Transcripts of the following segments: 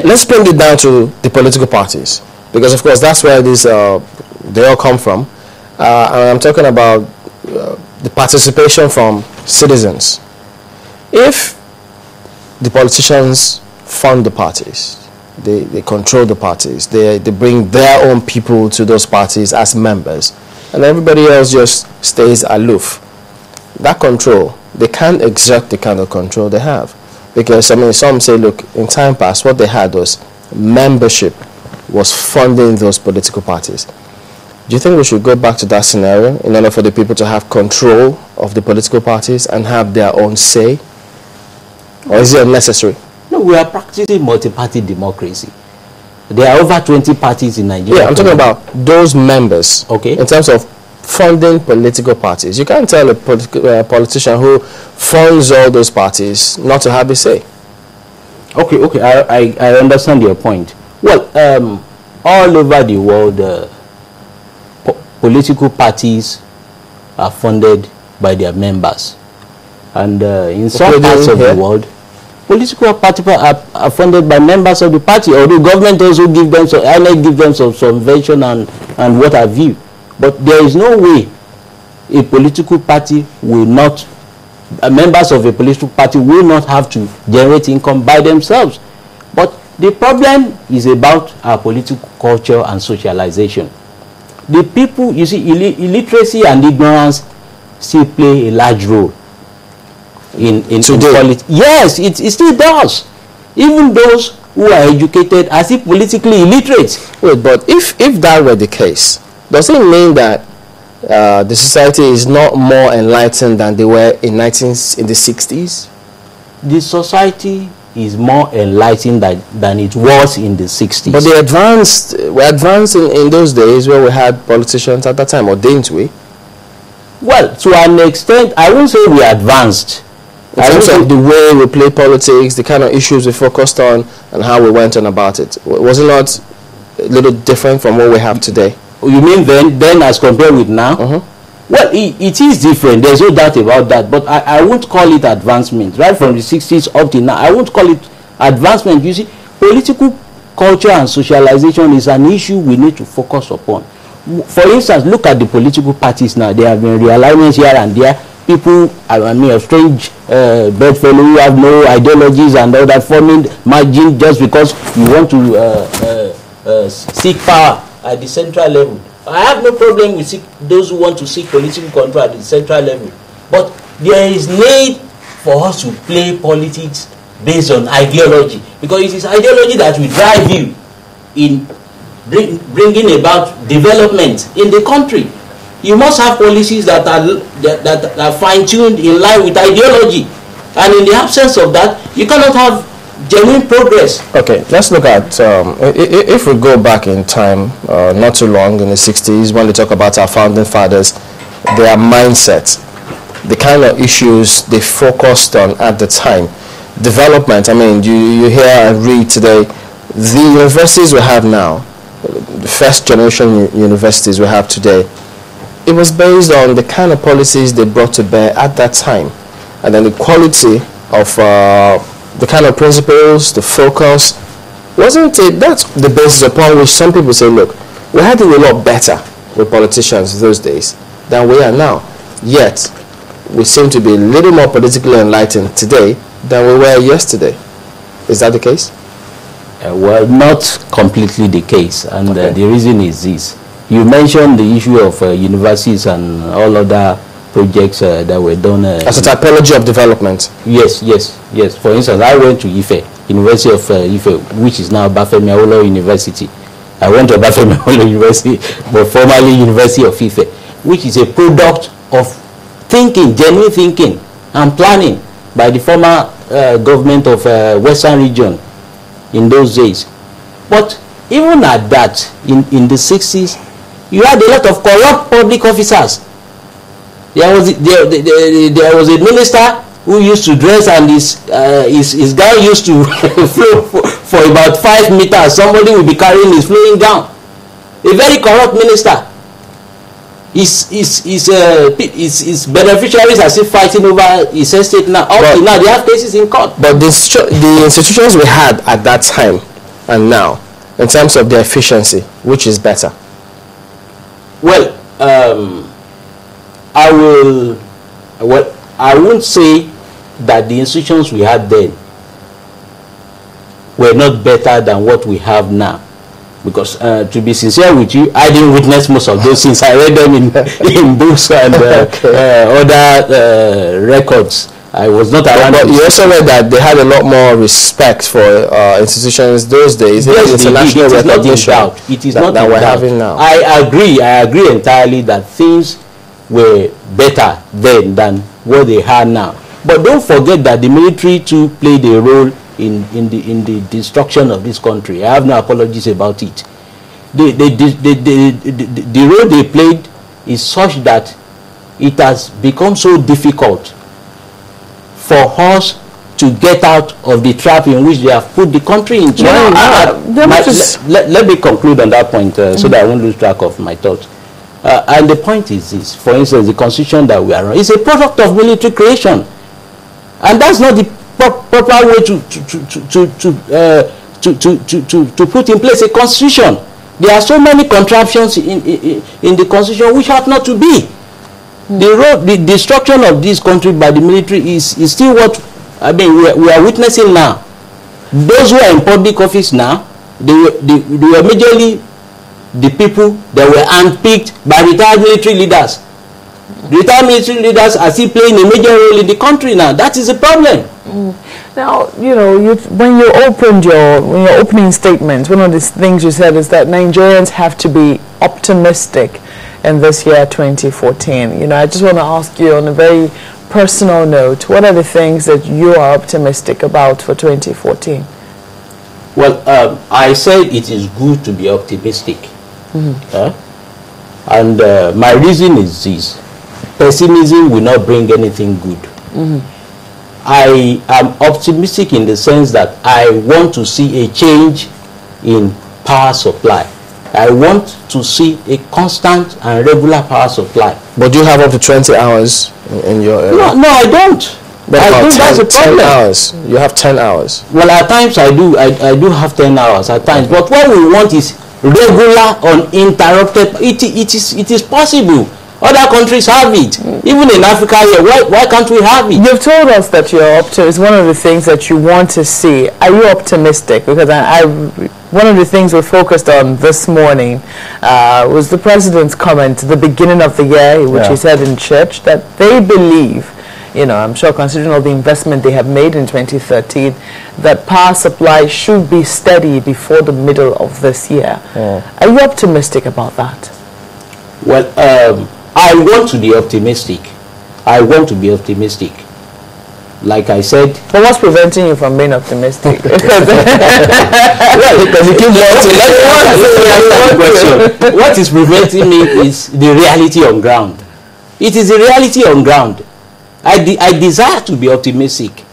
let's bring it down to the political parties, because of course that's where these they all come from. And I'm talking about the participation from citizens. If the politicians fund the parties, they control the parties, they bring their own people to those parties as members, and everybody else just stays aloof, that control, they can't exert the kind of control they have. Because, I mean, some say, look, in time past, what they had was membership was funding those political parties. Do you think we should go back to that scenario in order for the people to have control of the political parties and have their own say? Or is it unnecessary? No, we are practicing multi-party democracy. There are over 20 parties in Nigeria. Yeah, I'm talking about those members. Okay. In terms of funding political parties. You can't tell a politician who funds all those parties not to have a say. Okay, I understand your point. Well, all over the world, political parties are funded by their members. And in some parts of the world, political parties are funded by members of the party, although government also give them some subvention and what have you. But there is no way a political party will not, members of a political party will not have to generate income by themselves. But the problem is about our political culture and socialization. The people, you see, illiteracy and ignorance still play a large role in politics. Yes, it still does. Even those who are educated are still politically illiterate. Wait, but if that were the case, does it mean that the society is not more enlightened than they were in the 60s? The society is more enlightened than it was in the 60s. But we advanced in those days where we had politicians at that time, or didn't we? Well, to an extent, I won't say we advanced. In terms of the way we play politics, the kind of issues we focused on, and how we went on about it. Was it not a little different from what we have today? You mean then as compared with now? Well, it is different. There's no doubt about that. But I won't call it advancement. Right from the 60s up to now, I won't call it advancement. You see, political culture and socialization is an issue we need to focus upon. For instance, look at the political parties now. There have been realignments here and there. People, I mean, a strange bedfellow who have no ideologies and all that, forming margin just because you want to seek power at the central level. I have no problem with those who want to seek political control at the central level. But there is need for us to play politics based on ideology. Because it is ideology that will drive you in bringing about development in the country. You must have policies that are fine-tuned in line with ideology. And in the absence of that, you cannot have genuine progress. Okay, let's look at, if we go back in time, not too long, in the 60s, when they talk about our founding fathers, their mindset, the kind of issues they focused on at the time. Development, I mean, you hear and read today, the universities we have now, the first generation universities we have today, it was based on the kind of policies they brought to bear at that time. And then the quality of the kind of principles, the focus, wasn't it? That's the basis upon which some people say, look, we had it a lot better with politicians those days than we are now. Yet, we seem to be a little more politically enlightened today than we were yesterday. Is that the case? Well, not completely the case. And okay. The reason is this. You mentioned the issue of universities and all other projects that were done. As a typology of development. Yes. For instance, I went to IFE, University of IFE, which is now Bafemi Awolowo University. I went to Bafemi Awolowo University, but formerly University of IFE, which is a product of thinking, genuine thinking and planning by the former government of Western region in those days. But even at that, in the 60s, you had a lot of corrupt public officers. There was a minister who used to dress, and his gown used to flow for about 5 meters. Somebody will be carrying his flowing gown. A very corrupt minister. His beneficiaries are still fighting over his estate now. Up to now, they have cases in court. But the institutions we had at that time, and now, in terms of their efficiency, which is better? Well, I won't say that the institutions we had then were not better than what we have now. Because to be sincere with you, I didn't witness most of those things. I read them in books and other records. I was not around. But you also read that they had a lot more respect for institutions those days. Yes, it is not in doubt. It is not that we're having now. I agree entirely that things were better then than what they have now. But don't forget that the military too played a role in the destruction of this country. I have no apologies about it. The role they played is such that it has become so difficult for us to get out of the trap in which they have put the country into. Let me conclude on that point so that I won't lose track of my thoughts. And the point is this: for instance, the constitution that we are on is a product of military creation, and that's not the proper way to put in place a constitution. There are so many contraptions in the constitution which ought not to be. The destruction of this country by the military is still what we are witnessing now. Those who are in public office now, they were majorly the people that were handpicked by retired military leaders. The retired military leaders are still playing a major role in the country now. That is a problem. Now, when you opened your opening statement, one of the things you said is that Nigerians have to be optimistic in this year 2014. I just want to ask you on a very personal note, what are the things that you are optimistic about for 2014? Well, I said it is good to be optimistic. And my reason is this: pessimism will not bring anything good. I am optimistic in the sense that I want to see a change in power supply. I want to see a constant and regular power supply. But do you have up to 20 hours in your area? No, I don't. I think that's a problem. 10 hours. You have 10 hours. Well, at times I do. I do have 10 hours at times. But what we want is regular, uninterrupted. It is possible. Other countries have it. Even in Africa here, why can't we have it? You've told us that you're optimistic. It's one of the things that you want to see. Are you optimistic? Because one of the things we focused on this morning was the president's comment at the beginning of the year, which he said in church, that they believe, I'm sure considering all the investment they have made in 2013, that power supply should be steady before the middle of this year. Are you optimistic about that? Well, I want to be optimistic. I want to be optimistic. Like I said. But what's preventing you from being optimistic? Well, because you keep what is preventing me is the reality on ground. It is the reality on ground. I desire to be optimistic.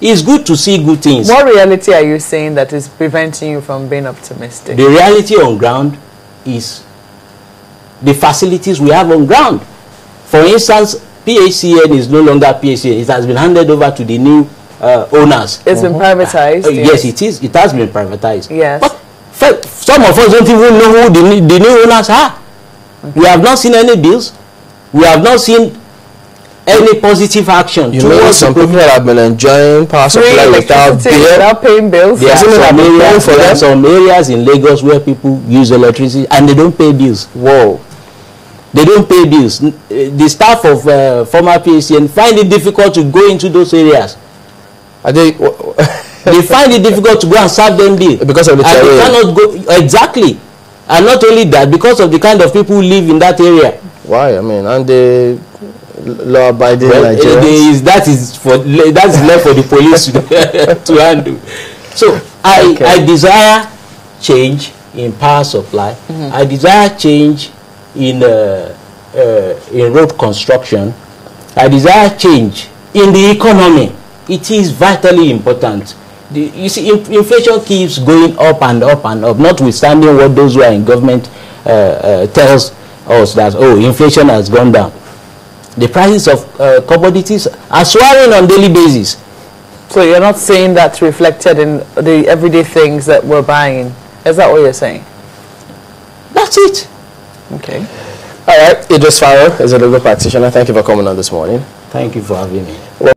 It's good to see good things. What reality are you saying that is preventing you from being optimistic? The reality on ground is the facilities we have on ground. For instance, PHCN is no longer PHCN. It has been handed over to the new owners. It's been privatized. Yes, it is. It has been privatized. Yes. But some of us don't even know who the new owners are. We have not seen any bills. We have not seen any positive action. You know, some people that have been enjoying power supply without paying bills. There are some areas in Lagos where people use electricity and they don't pay bills. Whoa. They don't pay bills. The staff of former PHCN find it difficult to go into those areas. They find it difficult to go and serve them bills. Because of the terrain. They cannot go. Exactly. And not only that, because of the kind of people who live in that area. Why? I mean, and the law-abiding Nigerians. That's left for the police to handle. So I desire change in power supply. I desire change in road construction. I desire change in the economy. It is vitally important. You see, inflation keeps going up and up and up, notwithstanding what those who are in government tells us that, inflation has gone down. The prices of commodities are soaring on daily basis. So you're not saying that's reflected in the everyday things that we're buying. Is that what you're saying? That's it. Okay. All right, Idris Farrow is a legal practitioner. Thank you for coming on this morning. Thank you for having me.